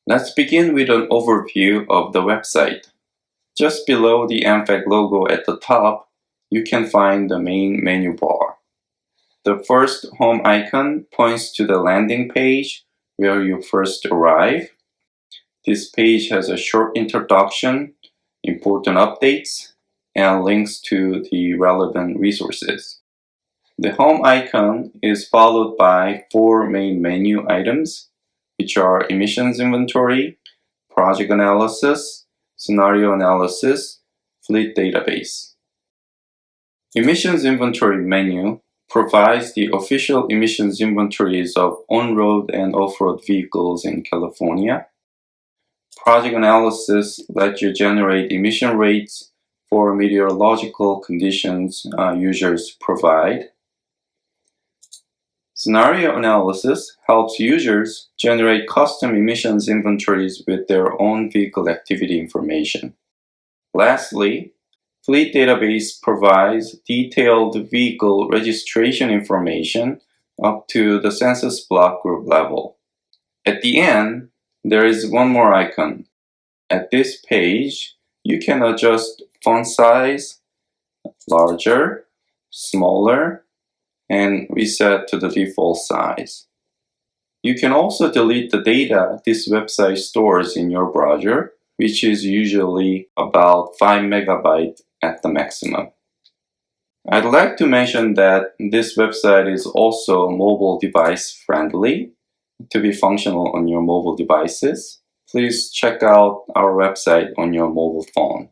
Let's begin with an overview of the website. Just below the EMFAC logo at the top, you can find the main menu bar. The first home icon points to the landing page where you first arrive. This page has a short introduction, important updates, and links to the relevant resources. The home icon is followed by 4 main menu items, which are emissions inventory, project analysis, scenario analysis, fleet database. Emissions inventory menu provides the official emissions inventories of on-road and off-road vehicles in California. Project analysis lets you generate emission rates for meteorological conditions users provide. Scenario analysis helps users generate custom emissions inventories with their own vehicle activity information. Lastly, fleet database provides detailed vehicle registration information up to the census block group level. At the end, there is one more icon. At this page, you can adjust font size, larger, smaller, and reset to the default size. You can also delete the data this website stores in your browser, which is usually about 5 megabytes at the maximum. I'd like to mention that this website is also mobile device friendly to be functional on your mobile devices. Please check out our website on your mobile phone.